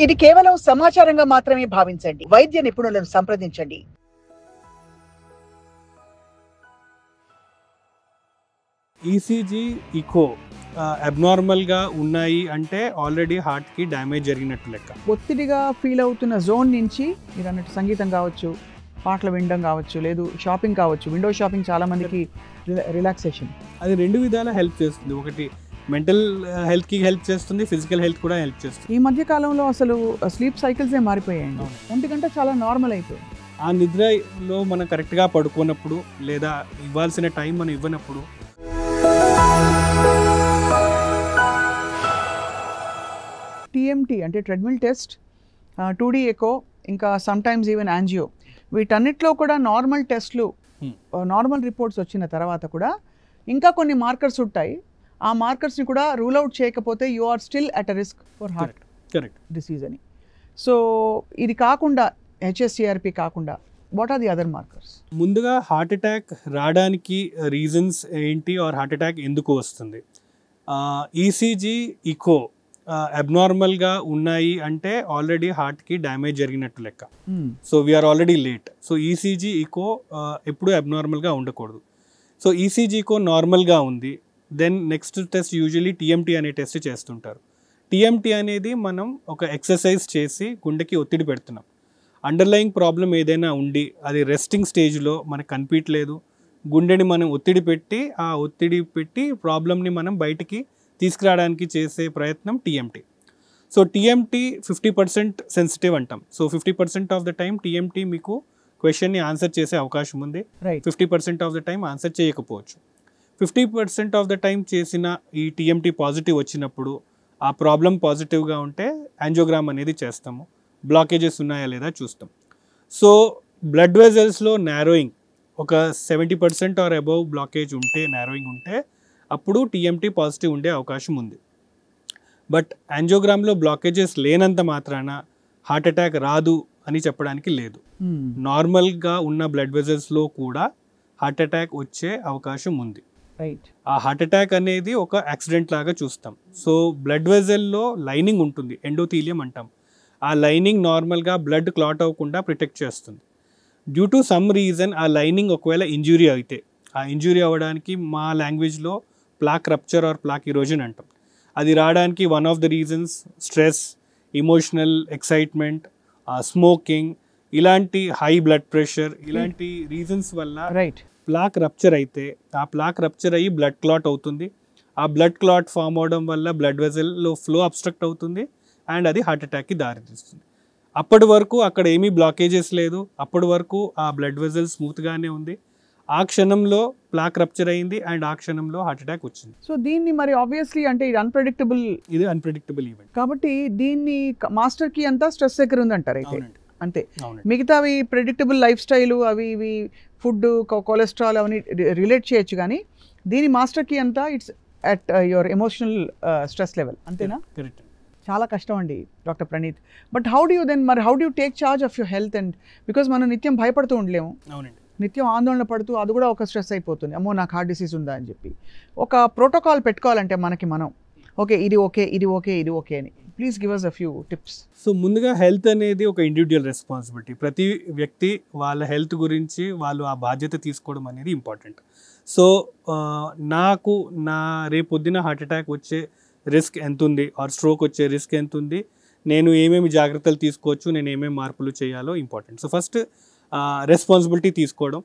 ఇది కేవలం సమాచారంగా మాత్రమే భావించండి. వైద్య నిపుణులను సంప్రదించండి. ఈసీజీ ఇకో అబ్నార్మల్గా ఉన్నాయి అంటే ఆల్రెడీ హార్ట్కి డ్యామేజ్ జరిగినట్టు లెక్క. ఒత్తిడిగా ఫీల్ అవుతున్న జోన్ నుంచి మీరు అన్నట్టు సంగీతం కావచ్చు, పాటలు వినడం కావచ్చు, లేదు షాపింగ్ కావచ్చు. విండో షాపింగ్ చాలా మందికి రిలాక్సేషన్. అది రెండు విధాలా హెల్ప్ చేస్తుంది. ఒకటి మెంటల్ హెల్త్కి హెల్ప్ చేస్తుంది, ఫిజికల్ హెల్త్ కూడా హెల్ప్ చేస్తుంది. ఈ మధ్య కాలంలో అసలు స్లీప్ సైకిల్సే మారిపోయాయండి. ఒంటికంటే చాలా నార్మల్ అయిపోయింది. ఆ నిద్రలో మనం కరెక్ట్గా పడుకున్నప్పుడు లేదా ఇవ్వాల్సిన టైం మనం ఇవ్వనప్పుడు టీఎంటీ అంటే ట్రెడ్మిల్ టెస్ట్, 2D ఎకో, ఇంకా సమ్టైమ్స్ ఈవెన్ యాంజియో, వీటన్నిటిలో కూడా నార్మల్ టెస్ట్లు, నార్మల్ రిపోర్ట్స్ వచ్చిన తర్వాత కూడా ఇంకా కొన్ని మార్కర్స్ ఉంటాయి. ఆ మార్కర్స్ని కూడా రూల్ అవుట్ చేయకపోతే you are still at a risk for heart disease అని. సో ఇది కాకుండా హెచ్ఎస్సిఆర్పి కాకుండా what are the other markers? ముందుగా హార్ట్ అటాక్ రావడానికి రీజన్స్ ఏంటి ఆర్ హార్ట్ అటాక్ ఎందుకు వస్తుంది? ఈసీజీ ఇకో అబ్నార్మల్గా ఉన్నాయి అంటే ఆల్రెడీ హార్ట్కి డ్యామేజ్ జరిగినట్టు లెక్క. So we're already late. So ECG echo ఎప్పుడు అబ్నార్మల్గా ఉండకూడదు. సో ఈసీజీ ఇకో నార్మల్గా ఉంది, then next test usually TMT అనే టెస్ట్ చేస్తుంటారు. టీఎంటీ అనేది మనం ఒక ఎక్సర్సైజ్ చేసి గుండెకి ఒత్తిడి పెడుతున్నాం. అండర్లయింగ్ ప్రాబ్లం ఏదైనా ఉండి అది రెస్టింగ్ స్టేజ్లో మనకు కనిపించలేదు, గుండెని మనం ఒత్తిడి పెట్టి ప్రాబ్లమ్ని మనం బయటికి తీసుకురావడానికి చేసే ప్రయత్నం టీఎంటీ. సో టీఎంటీ 50% సెన్సిటివ్ అంటాం. So 50% of the time TMT మీకు క్వశ్చన్ని ఆన్సర్ చేసే అవకాశం ఉంది. 50% ఆఫ్ ద టైం ఆన్సర్ చేయకపోవచ్చు. 50% ఆఫ్ ద టైం చేసిన ఈ టీఎంటీ పాజిటివ్ వచ్చినప్పుడు ఆ ప్రాబ్లం పాజిటివ్గా ఉంటే యాంజియోగ్రామ్ అనేది చేస్తాము. బ్లాకేజెస్ ఉన్నాయా లేదా చూస్తాం. సో బ్లడ్ వెజల్స్లో నారోయింగ్ ఒక 70% ఆర్ అబౌవ్ బ్లాకేజ్ ఉంటే, నారోయింగ్ ఉంటే అప్పుడు టీఎంటీ పాజిటివ్ ఉండే అవకాశం ఉంది. బట్ యాంజియోగ్రామ్లో బ్లాకేజెస్ లేనంత మాత్రాన హార్ట్ అటాక్ రాదు అని చెప్పడానికి లేదు. నార్మల్గా ఉన్న బ్లడ్ వెజల్స్లో కూడా హార్ట్ అటాక్ వచ్చే అవకాశం ఉంది. ఆ హార్ట్ అటాక్ అనేది ఒక యాక్సిడెంట్ లాగా చూస్తాం. సో బ్లడ్ వెజల్లో లైనింగ్ ఉంటుంది, ఎండోథీలియం అంటాం. ఆ లైనింగ్ నార్మల్గా బ్లడ్ క్లాట్ అవ్వకుండా ప్రొటెక్ట్ చేస్తుంది. డ్యూ టు సమ్ రీజన్ ఆ లైనింగ్ ఒకవేళ ఇంజురీ అయితే, ఆ ఇంజురీ అవ్వడానికి మా లాంగ్వేజ్లో plaque rupture are plaque erosion అంటాం. అది రావడానికి one of the reasons stress, emotional excitement, smoking, ఇలాంటి హై బ్లడ్ ప్రెషర్, ఇలాంటి రీజన్స్ వల్ల ప్లాక్ రప్చర్ అయితే ఆ ప్లాక్ రప్చర్ అయ్యి బ్లడ్ క్లాట్ అవుతుంది. ఆ బ్లడ్ క్లాట్ ఫామ్ అవడం వల్ల బ్లడ్ వెజల్లో ఫ్లో అబ్స్ట్రక్ట్ అవుతుంది అండ్ అది హార్ట్ అటాక్కి దారితీస్తుంది. అప్పటి వరకు అక్కడ ఏమీ బ్లాకేజెస్ లేదు, అప్పటి వరకు ఆ బ్లడ్ వెజల్ స్మూత్గానే ఉంది. ఆ క్షణంలో ప్లాక్ రప్చర్ అయింది అండ్ ఆ క్షణంలో హార్ట్ అటాక్ వచ్చింది. సో దీన్ని మరి ఆబ్వియస్లీ అంటే ఇది అన్ప్రెడిక్టబుల్ ఈవెంట్ కాబట్టి దీన్ని మాస్టర్ కి అంతా స్ట్రెస్ దగ్గర ఉందంటారు అయితే. అంతే, మిగతావి ప్రెడిక్టబుల్ లైఫ్ స్టైల్, అవి ఇవి ఫుడ్, కొలెస్ట్రాల్ అవన్నీ రిలేట్ చేయొచ్చు, కానీ దీని మాస్టర్ కి అంతా it's at your emotional stress level. అంతేనా? కరెక్ట్. చాలా కష్టం అండి doctor Praneeth. But how do you take charge of your health? And because మనం నిత్యం భయపడుతూ ఉండలేము, నిత్యం ఆందోళన పడుతూ అది కూడా ఒక స్ట్రెస్ అయిపోతుంది. అమ్మో నాకు హార్ట్ డిసీజ్ ఉందా అని చెప్పి ఒక ప్రోటోకాల్ పెట్టుకోవాలంటే మనం ఓకే ఇది ఓకే అని please give us a few tips. So ముందుగా హెల్త్ అనేది ఒక ఇండివిజువల్ రెస్పాన్సిబిలిటీ. ప్రతి వ్యక్తి వాళ్ళ హెల్త్ గురించి వాళ్ళు ఆ బాధ్యత తీసుకోవడం అనేది ఇంపార్టెంట్. సో నాకు రేపొద్దున హార్ట్ అటాక్ వచ్చే రిస్క్ ఎంత ఉంది ఆర్ స్ట్రోక్ వచ్చే రిస్క్ ఎంత ఉంది, నేను ఏమేమి జాగ్రత్తలు తీసుకోవచ్చు, నేను ఏమేమి మార్పులు చేయాలో ఇంపార్టెంట్. సో ఫస్ట్ రెస్పాన్సిబిలిటీ తీసుకోవడం,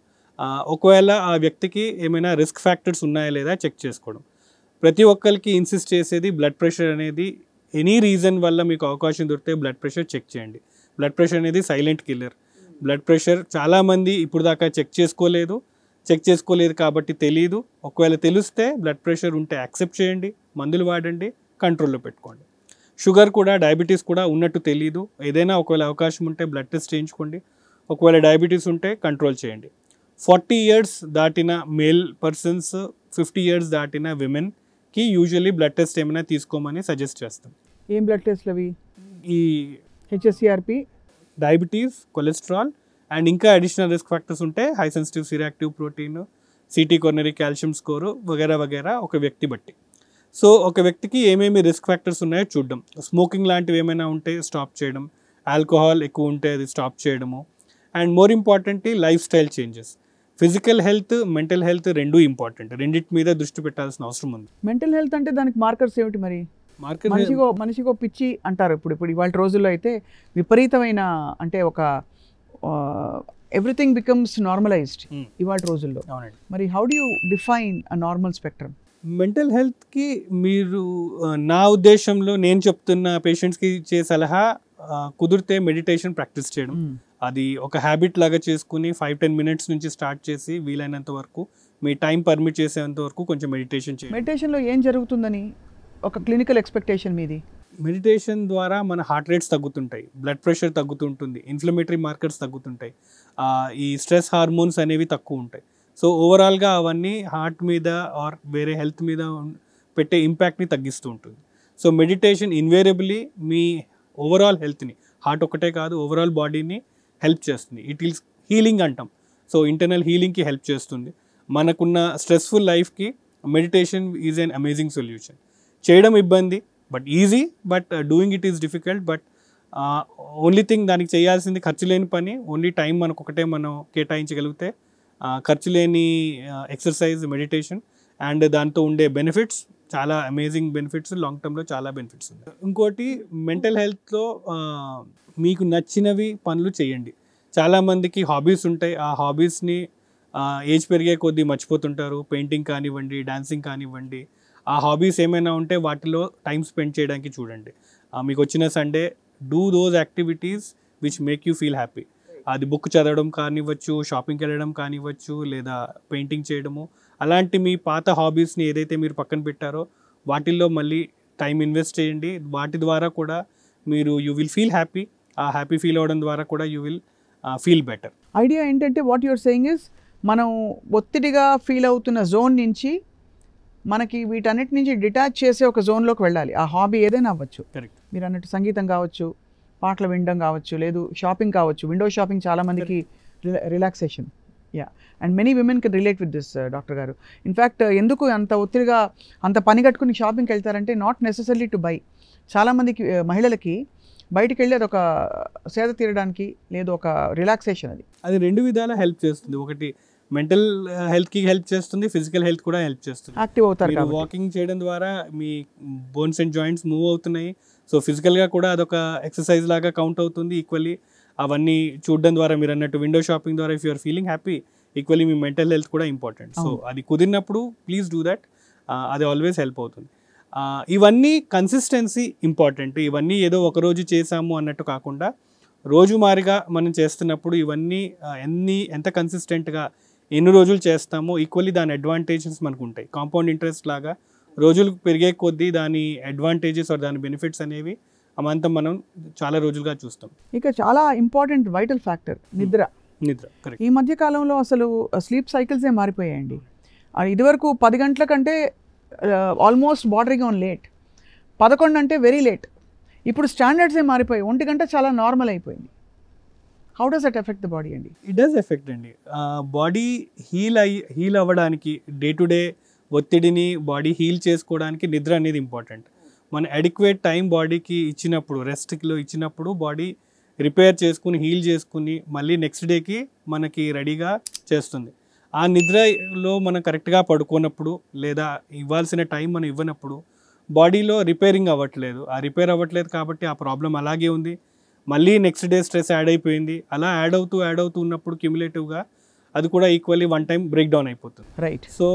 ఒకవేళ ఆ వ్యక్తికి ఏమైనా రిస్క్ ఫ్యాక్టర్స్ ఉన్నాయా లేదా చెక్ చేసుకోవడం. ప్రతి ఒక్కరికి ఇన్సిస్ట్ చేసేది బ్లడ్ ప్రెషర్ అనేది ఎనీ రీజన్ వల్ల మీకు అవకాశం దొరికితే బ్లడ్ ప్రెషర్ చెక్ చేయండి. బ్లడ్ ప్రెషర్ అనేది సైలెంట్ కిల్లర్. బ్లడ్ ప్రెషర్ చాలామంది ఇప్పుడు దాకా చెక్ చేసుకోలేదు కాబట్టి తెలియదు. ఒకవేళ తెలిస్తే బ్లడ్ ప్రెషర్ ఉంటే యాక్సెప్ట్ చేయండి, మందులు వాడండి, కంట్రోల్లో పెట్టుకోండి. షుగర్ కూడా, డయాబెటీస్ కూడా ఉన్నట్టు తెలియదు. ఏదైనా ఒకవేళ అవకాశం ఉంటే బ్లడ్ టెస్ట్ చేయించుకోండి. ఒకవేళ డయాబెటీస్ ఉంటే కంట్రోల్ చేయండి. 40 years దాటిన మేల్ పర్సన్స్, 50 years దాటిన విమెన్కి యూజువల్లీ బ్లడ్ టెస్ట్ ఏమైనా తీసుకోమని సజెస్ట్ చేస్తాం. ఏం బ్లడ్ టెస్ట్లు అవి? ఈ హెచ్ఎస్సిఆర్పి, డయాబెటీస్, కొలెస్ట్రాల్ అండ్ ఇంకా అడిషనల్ రిస్క్ ఫ్యాక్టర్స్ ఉంటే high sensitive C reactive protein, CT coronary calcium score వగేరా ఒక వ్యక్తి బట్టి. సో ఒక వ్యక్తికి ఏమేమి రిస్క్ ఫ్యాక్టర్స్ ఉన్నాయో చూడడం, స్మోకింగ్ లాంటివి ఏమైనా ఉంటే స్టాప్ చేయడం, ఆల్కహాల్ ఎక్కువ ఉంటే అది స్టాప్ చేయడము, and more importantly life style changes. Physical health, mental health రెండూ ఇంపార్టెంట్, రెండింటి మీద దృష్టి పెట్టాల్సిన అవసరం ఉంది. మెంటల్ హెల్త్ అంటే దానికి మార్కర్స్ ఏమిటి మరి? మార్కెట్ మనిషికో పిచ్చి అంటారు ఇప్పుడు ఇవాళ రోజుల్లో అయితే విపరీతమైన, అంటే ఒక ఎవ్రీథింగ్ బికమ్స్ నార్మలైజ్డ్ ఇవాళ రోజుల్లో. అవునండి. మరి how do you define a normal spectrum? Mental హెల్త్కి మీరు నా ఉద్దేశంలో నేను చెప్తున్న పేషెంట్స్కి ఇచ్చే సలహా, కుదిరితే మెడిటేషన్ ప్రాక్టీస్ చేయడం. అది ఒక హ్యాబిట్ లాగా చేసుకుని 5-10 minutes నుంచి స్టార్ట్ చేసి వీలైనంత వరకు మీ టైం పర్మిట్ చేసేంత వరకు కొంచెం మెడిటేషన్ చేయండి. మెడిటేషన్లో ఏం జరుగుతుందని ఒక క్లినికల్ ఎక్స్పెక్టేషన్ మీది? మెడిటేషన్ ద్వారా మన హార్ట్ రేట్స్ తగ్గుతుంటాయి, బ్లడ్ ప్రెషర్ తగ్గుతుంటుంది, ఇన్ఫ్లమేటరీ మార్కర్స్ తగ్గుతుంటాయి, ఈ స్ట్రెస్ హార్మోన్స్ అనేవి తక్కువ ఉంటాయి. సో ఓవరాల్గా అవన్నీ హార్ట్ మీద ఆర్ వేరే హెల్త్ మీద పెట్టే ఇంపాక్ట్ని తగ్గిస్తూ ఉంటుంది. సో మెడిటేషన్ ఇన్వేరియబుల్లీ మీ ఓవరాల్ హెల్త్ని, హార్ట్ ఒకటే కాదు ఓవరాల్ బాడీని హెల్ప్ చేస్తుంది. ఇట్ ఈస్ హీలింగ్ అంటాం. సో ఇంటర్నల్ హీలింగ్కి హెల్ప్ చేస్తుంది. మనకున్న స్ట్రెస్ఫుల్ లైఫ్కి meditation is an amazing solution. చేయడం ఇబ్బంది but easy, but doing it is difficult. But only thing దానికి చేయాల్సింది ఖర్చు లేని పని, ఓన్లీ టైం మనకొకటే మనం కేటాయించగలిగితే ఖర్చు లేని ఎక్సర్సైజ్ మెడిటేషన్, అండ్ దాంతో ఉండే బెనిఫిట్స్ చాలా అమేజింగ్ బెనిఫిట్స్, లాంగ్ టర్మ్లో చాలా బెనిఫిట్స్ ఉన్నాయి. ఇంకోటి మెంటల్ హెల్త్లో మీకు నచ్చినవి పనులు చేయండి. చాలామందికి హాబీస్ ఉంటాయి, ఆ హాబీస్ని ఏజ్ పెరిగే కొద్దీ మర్చిపోతుంటారు. పెయింటింగ్ కానివ్వండి, డాన్సింగ్ కానివ్వండి, ఆ హాబీస్ ఏమైనా ఉంటే వాటిలో టైం స్పెండ్ చేయడానికి చూడండి. మీకు వచ్చిన Sunday do those activities which make you feel happy. అది బుక్ చదవడం కానివ్వచ్చు, షాపింగ్కి వెళ్ళడం కానివ్వచ్చు, లేదా పెయింటింగ్ చేయడము, అలాంటి మీ పాత హాబీస్ని ఏదైతే మీరు పక్కన పెట్టారో వాటిల్లో మళ్ళీ టైం ఇన్వెస్ట్ చేయండి. వాటి ద్వారా కూడా మీరు యూ విల్ ఫీల్ హ్యాపీ. ఆ హ్యాపీ ఫీల్ అవ్వడం ద్వారా కూడా you will feel better. Idea ఏంటంటే వాట్ యువర్ సేయింగ్ ఇస్, మనం ఒత్తిడిగా ఫీల్ అవుతున్న జోన్ నుంచి మనకి వీటన్నిటి నుంచి డిటాచ్ చేసే ఒక జోన్లోకి వెళ్ళాలి. ఆ హాబీ ఏదైనా అవ్వచ్చు. కరెక్ట్. మీరు అన్నట్టు సంగీతం కావచ్చు, పాటలు వినడం కావచ్చు, లేదు షాపింగ్ కావచ్చు. విండో షాపింగ్ చాలామందికి relaxation. Yeah, and many women can relate with this doctor గారు. ఇన్ఫ్యాక్ట్ ఎందుకు అంత ఒత్తిడిగా అంత పని కట్టుకుని షాపింగ్కి వెళ్తారంటే నాట్ నెసెసరీ టు బై. చాలామందికి మహిళలకి బయటికి వెళ్ళి అది ఒక సేద తీరడానికి, లేదు ఒక రిలాక్సేషన్. అది రెండు విధాలా హెల్ప్ చేస్తుంది. ఒకటి మెంటల్ హెల్త్కి హెల్ప్ చేస్తుంది, ఫిజికల్ హెల్త్ కూడా హెల్ప్ చేస్తుంది. యాక్టివ్ అవుతారు. వాకింగ్ చేయడం ద్వారా మీ బోన్స్ అండ్ జాయింట్స్ మూవ్ అవుతున్నాయి. సో ఫిజికల్గా కూడా అదొక ఎక్సర్సైజ్ లాగా కౌంట్ అవుతుంది ఈక్వల్లీ. అవన్నీ చూడడం ద్వారా మీరు అన్నట్టు విండో షాపింగ్ ద్వారా if you're feeling happy, equally మీ మెంటల్ హెల్త్ కూడా ఇంపార్టెంట్. సో అది కుదిరినప్పుడు ప్లీజ్ డూ దట్. అది ఆల్వేస్ హెల్ప్ అవుతుంది. ఇవన్నీ కన్సిస్టెన్సీ ఇంపార్టెంట్. ఇవన్నీ ఏదో ఒకరోజు చేసాము అన్నట్టు కాకుండా రోజుమారిగా మనం చేస్తున్నప్పుడు ఇవన్నీ ఎంత కన్సిస్టెంట్గా ఎన్ని రోజులు చేస్తామో ఈక్వల్లీ దాని అడ్వాంటేజెస్ మనకు ఉంటాయి. కాంపౌండ్ ఇంట్రెస్ట్ లాగా రోజులు పెరిగే కొద్దీ దాని అడ్వాంటేజెస్ ఆర్ దాని బెనిఫిట్స్ అనేవి అమంతం మనం చాలా రోజులుగా చూస్తాం. ఇక చాలా ఇంపార్టెంట్ వైటల్ ఫ్యాక్టర్ నిద్ర. ఈ మధ్య కాలంలో అసలు స్లీప్ సైకిల్సే మారిపోయాయండి. ఇదివరకు 10 గంటల కంటే ఆల్మోస్ట్ బార్డరింగ్ ఆన్ లేట్, 11 అంటే వెరీ లేట్. ఇప్పుడు స్టాండర్డ్సే మారిపోయాయి. 1 గంట చాలా నార్మల్ అయిపోయింది. How does that effect the body అండి? ఇట్ డస్ ఎఫెక్ట్ అండి. బాడీ హీల్ అవ్వడానికి, డే టు డే ఒత్తిడిని బాడీ హీల్ చేసుకోవడానికి నిద్ర అనేది ఇంపార్టెంట్. మన అడిక్వేట్ టైం బాడీకి ఇచ్చినప్పుడు, రెస్ట్లో ఇచ్చినప్పుడు బాడీ రిపేర్ చేసుకుని హీల్ చేసుకుని మళ్ళీ నెక్స్ట్ డేకి మనకి రెడీగా చేస్తుంది. ఆ నిద్రలో మనం కరెక్ట్గా పడుకోనప్పుడు లేదా ఇవ్వాల్సిన టైం మనం ఇవ్వనప్పుడు బాడీలో రిపేరింగ్ అవ్వట్లేదు. ఆ రిపేర్ అవ్వట్లేదు కాబట్టి ఆ ప్రాబ్లం అలాగే ఉంది. మళ్ళీ నెక్స్ట్ డే స్ట్రెస్ యాడ్ అయిపోయింది. అలా యాడ్ అవుతూ ఉన్నప్పుడు క్యుములేటివ్గా అది కూడా equally one time break down అయిపోతుంది. రైట్. సో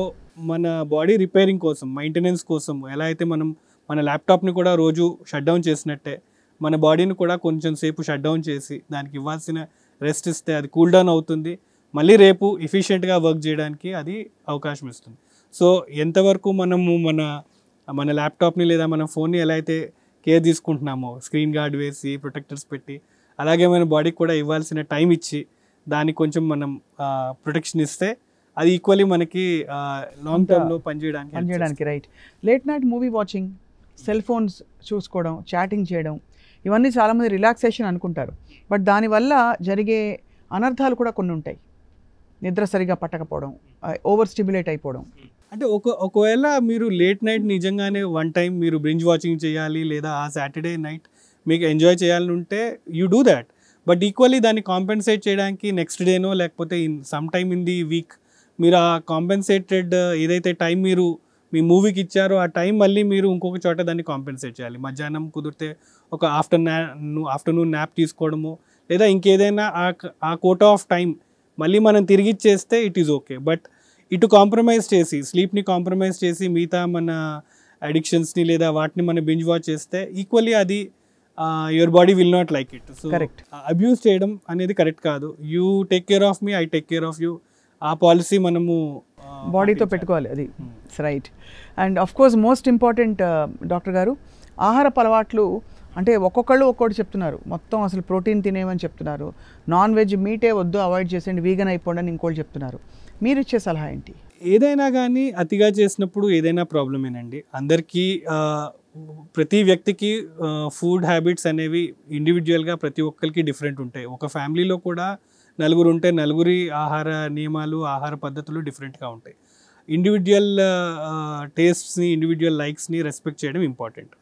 మన బాడీ రిపేరింగ్ కోసం, మెయింటెనెన్స్ కోసం ఎలా అయితే మనం మన ల్యాప్టాప్ని కూడా రోజు షట్ డౌన్ చేసినట్టే మన బాడీని కూడా కొంచెం సేపు షట్ డౌన్ చేసి దానికి ఇవ్వాల్సిన రెస్ట్ ఇస్తే అది కూల్ డౌన్ అవుతుంది. మళ్ళీ రేపు ఎఫిషియెంట్గా వర్క్ చేయడానికి అది అవకాశం ఇస్తుంది. సో ఎంతవరకు మనము మన ల్యాప్టాప్ని లేదా మన ఫోన్ని ఎలా అయితే కేర్ తీసుకుంటున్నామో, స్క్రీన్ గార్డ్ వేసి ప్రొటెక్టర్స్ పెట్టి, అలాగే మన బాడీకి కూడా ఇవ్వాల్సిన టైం ఇచ్చి దానికి కొంచెం మనం ప్రొటెక్షన్ ఇస్తే అది ఈక్వల్లీ మనకి లాంగ్ టర్మ్లో పనిచేయడానికి. Right. Late night movie watching, cell phones చూసుకోవడం, చాటింగ్ చేయడం, ఇవన్నీ చాలామంది రిలాక్సేషన్ అనుకుంటారు. బట్ దానివల్ల జరిగే అనర్థాలు కూడా కొన్ని ఉంటాయి. నిద్ర సరిగా పట్టకపోవడం, ఓవర్ స్టిమ్యులేట్ అయిపోవడం, అంటే ఒకవేళ మీరు లేట్ నైట్ నిజంగానే వన్ టైం మీరు బ్రింజ్ వాచింగ్ చేయాలి లేదా ఆ సాటర్డే నైట్ మీకు ఎంజాయ్ చేయాలని ఉంటే you do that. But equally దాన్ని కాంపెన్సేట్ చేయడానికి నెక్స్ట్ డేనో లేకపోతే some time in the week మీరు ఆ కాంపెన్సేటెడ్ ఏదైతే టైం మీరు మీ మూవీకి ఇచ్చారో ఆ టైం మళ్ళీ మీరు ఇంకొక చోట దాన్ని కాంపెన్సేట్ చేయాలి. మధ్యాహ్నం కుదిరితే ఒక ఆఫ్టర్నూన్ న్యాప్ తీసుకోవడము లేదా ఇంకేదైనా ఆ కోటా ఆఫ్ టైం మళ్ళీ మనం తిరిగి ఇచ్చేస్తే ఇట్ ఈస్ ఓకే. బట్ ఇటు కాంప్రమైజ్ చేసి స్లీప్ని కాంప్రమైజ్ చేసి మిగతా మన అడిక్షన్స్ని లేదా వాటిని మనం బింజ్ వాచ్ చేస్తే ఈక్వల్లీ అది your body will not like it. So abuse చేయడం అనేది కరెక్ట్ కాదు. You take care of me, I take care of you, ఆ పాలసీ మనము బాడీతో పెట్టుకోవాలి. అది right. And of course most important doctor గారు, ఆహారపు అలవాట్లు అంటే ఒక్కొక్కళ్ళు ఒక్కొక్కటి చెప్తున్నారు. మొత్తం అసలు ప్రోటీన్ తినేమని చెప్తున్నారు, నాన్ వెజ్ మీటే వద్దు అవాయిడ్ చేసేయండి, వీగన్ అయిపోండి అని ఇంకోటి చెప్తున్నారు. మీరు ఇచ్చే సలహా ఏంటి? ఏదైనా కానీ అతిగా చేసినప్పుడు ఏదైనా ప్రాబ్లమేనండి. అందరికీ ప్రతి వ్యక్తికి ఫుడ్ హ్యాబిట్స్ అనేవి ఇండివిజువల్గా ప్రతి ఒక్కరికి డిఫరెంట్ ఉంటాయి. ఒక ఫ్యామిలీలో కూడా నలుగురు ఉంటే నలుగురి ఆహార నియమాలు ఆహార పద్ధతులు డిఫరెంట్గా ఉంటాయి. ఇండివిజువల్ టేస్ట్స్ని ఇండివిజువల్ లైక్స్ని రెస్పెక్ట్ చేయడం ఇంపార్టెంట్.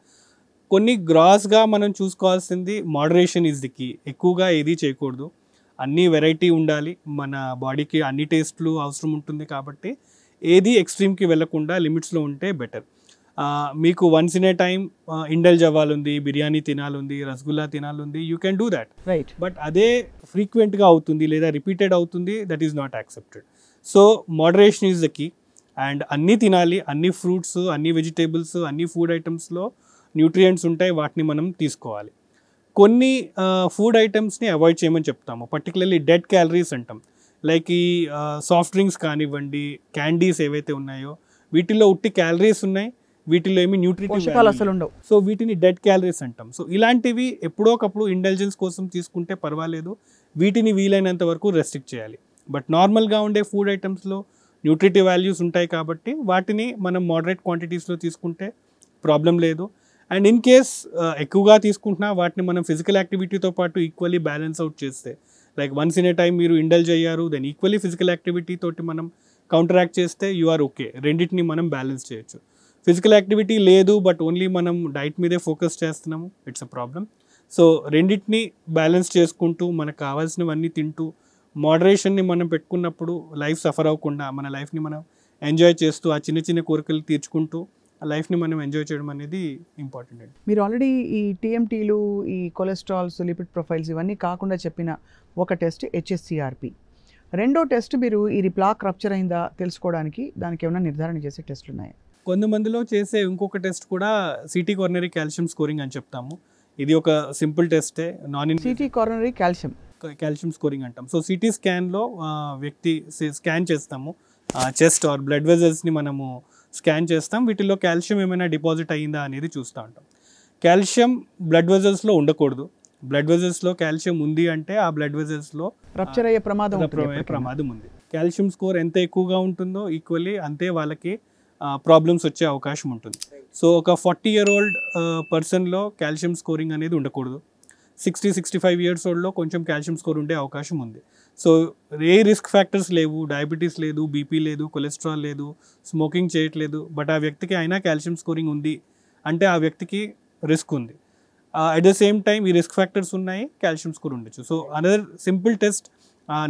కొన్ని గ్రాస్గా మనం చూసుకోవాల్సింది మోడరేషన్ ఈజ్ ది కీ. ఎక్కువగా ఏది చేయకూడదు, అన్ని వెరైటీ ఉండాలి, మన బాడీకి అన్ని టేస్ట్లు అవసరం ఉంటుంది కాబట్టి ఏది ఎక్స్ట్రీమ్కి వెళ్ళకుండా లిమిట్స్లో ఉంటే బెటర్. మీకు once in a time indulge అవ్వాలుంది, బిర్యానీ తినాలుంది, రసగుల్లా తినాలుంది, you can do that. Right. But అదే ఫ్రీక్వెంట్గా అవుతుంది లేదా రిపీటెడ్ అవుతుంది, that is not accepted. So moderation is the key. And అన్నీ తినాలి, అన్ని ఫ్రూట్స్, అన్ని వెజిటేబుల్స్, అన్ని ఫుడ్ ఐటమ్స్లో న్యూట్రియంట్స్ ఉంటాయి, వాటిని మనం తీసుకోవాలి. కొన్ని ఫుడ్ ఐటమ్స్ని అవాయిడ్ చేయమని చెప్తాము, పర్టికులర్లీ డెడ్ క్యాలరీస్ అంటాం. లైక్ ఈ సాఫ్ట్ డ్రింక్స్ కానివ్వండి, క్యాండీస్ ఏవైతే ఉన్నాయో వీటిల్లో ఉట్టి క్యాలరీస్ ఉన్నాయి, వీటిలో ఏమి న్యూట్రిటివ్ అసలు ఉండవు. సో వీటిని డెడ్ క్యాలరీస్ అంటాం. సో ఇలాంటివి ఎప్పుడోకప్పుడు ఇంటెలిజెన్స్ కోసం తీసుకుంటే పర్వాలేదు, వీటిని వీలైనంత వరకు రెస్ట్రిక్ట్ చేయాలి. బట్ నార్మల్గా ఉండే ఫుడ్ ఐటమ్స్లో న్యూట్రిటివ్ వాల్యూస్ ఉంటాయి కాబట్టి వాటిని మనం మోడరేట్ క్వాంటిటీస్లో తీసుకుంటే ప్రాబ్లం లేదు. అండ్ ఇన్ కేస్ ఎక్కువగా తీసుకుంటున్నా వాటిని మనం ఫిజికల్ యాక్టివిటీతో పాటు ఈక్వల్లీ బ్యాలెన్స్ అవుట్ చేస్తే, like once in a time మీరు ఇండల్జ్ అయ్యారు, దెన్ ఈక్వల్లీ ఫిజికల్ యాక్టివిటీ తోటి మనం కౌంటరాక్ట్ చేస్తే యు ఆర్ ఓకే. రెండింటిని మనం బ్యాలెన్స్ చేయొచ్చు. ఫిజికల్ యాక్టివిటీ లేదు బట్ ఓన్లీ మనం డైట్ మీదే ఫోకస్ చేస్తున్నాము, ఇట్స్ అ ప్రాబ్లం. సో రెండింటిని బ్యాలెన్స్ చేసుకుంటూ మనకు కావాల్సినవన్నీ తింటూ మోడరేషన్ని మనం పెట్టుకున్నప్పుడు లైఫ్ సఫర్ అవ్వకుండా మన లైఫ్ని మనం ఎంజాయ్ చేస్తూ ఆ చిన్న చిన్న కోరికలు తీర్చుకుంటూ ఆ లైఫ్ని మనం ఎంజాయ్ చేయడం అనేది ఇంపార్టెంట్ అండి. మీరు ఆల్రెడీ ఈ టీఎంటీలు, ఈ కొలెస్ట్రాల్స్, లిపిడ్ ప్రొఫైల్స్ ఇవన్నీ కాకుండా చెప్పిన ఒక టెస్ట్ హెచ్ఎస్సిఆర్పి. రెండో టెస్ట్ మీరు ఇది ప్లాక్ రప్చర్ అయిందా తెలుసుకోవడానికి దానికి ఏమైనా నిర్ధారణ చేసే టెస్ట్లు ఉన్నాయా? కొంతమందిలో చేసే ఇంకొక టెస్ట్ కూడా సిటీ కొరనరీ కాల్షియం స్కోరింగ్ అని చెప్తాము. ఇది ఒక సింపుల్ టెస్టే, సిటీ కొరనరీ కాల్షియం స్కోరింగ్ అంటాం. సో సిటీ స్కాన్లో వ్యక్తి స్కాన్ చేస్తాము, చెస్ట్ ఆర్ బ్లడ్ వెజల్స్ని మనము స్కాన్ చేస్తాం. వీటిలో కాల్షియం ఏమైనా డిపాజిట్ అయ్యిందా అనేది చూస్తూ ఉంటాం. కాల్షియం బ్లడ్ వెజల్స్లో ఉండకూడదు. బ్లడ్ వెజల్స్లో కాల్షియం ఉంది అంటే ఆ బ్లడ్ వెజల్స్లో రప్చర్ అయ్యే ప్రమాదం ఉంది. కాల్షియం స్కోర్ ఎంత ఎక్కువగా ఉంటుందో ఈక్వల్లీ అంతే వాళ్ళకి ప్రాబ్లమ్స్ వచ్చే అవకాశం ఉంటుంది. సో ఒక 40-year-old పర్సన్లో కాల్షియం స్కోరింగ్ అనేది ఉండకూడదు. 60-65 years oldలో కొంచెం కాల్షియం స్కోర్ ఉండే అవకాశం ఉంది. సో ఏ రిస్క్ ఫ్యాక్టర్స్ లేవు, డయాబెటీస్ లేదు, బీపీ లేదు, కొలెస్ట్రాల్ లేదు, స్మోకింగ్ చేయట్లేదు, బట్ ఆ వ్యక్తికి అయినా కాల్షియం స్కోరింగ్ ఉంది అంటే ఆ వ్యక్తికి రిస్క్ ఉంది. అట్ ద సేమ్ టైం ఈ రిస్క్ ఫ్యాక్టర్స్ ఉన్నాయి, కాల్షియం స్కోర్ ఉండొచ్చు. So another simple test,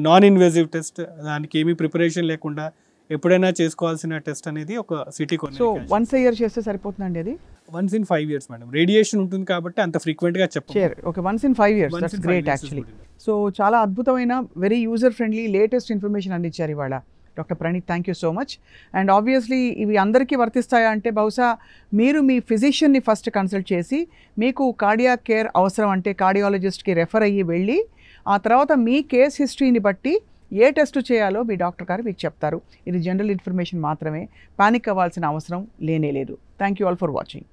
non invasive test, దానికి ఏమీ ప్రిపరేషన్ లేకుండా ఎప్పుడైనా చేసుకోవాల్సిన టెస్ట్ అనేది ఒక city coronary. So once a year చేస్తే సరిపోతుందండి? అది once in 5 years madam. Radiation ఉంటుంది కాబట్టి అంత ఫ్రీక్వెంట్గా చెప్పారు. Okay, once in 5 years, that's great actually. So చాలా అద్భుతమైన very user friendly latest information అందించారు ఇవాళ doctor Praneeth. Thank you so much. And obviously ఇవి అందరికీ వర్తిస్తాయా అంటే బహుశా మీరు మీ ఫిజిషియన్ని ఫస్ట్ కన్సల్ట్ చేసి మీకు కార్డియాక్ కేర్ అవసరం అంటే కార్డియాలజిస్ట్కి రెఫర్ అయ్యి వెళ్ళి ఆ తర్వాత మీ కేస్ హిస్టరీని బట్టి ఏ టెస్ట్ చేయాలో మీ డాక్టర్ గారు మీకు చెప్తారు. ఇది జనరల్ ఇన్ఫర్మేషన్ మాత్రమే, పానిక్ అవ్వాల్సిన అవసరం లేనే లేదు. Thank you all for watching.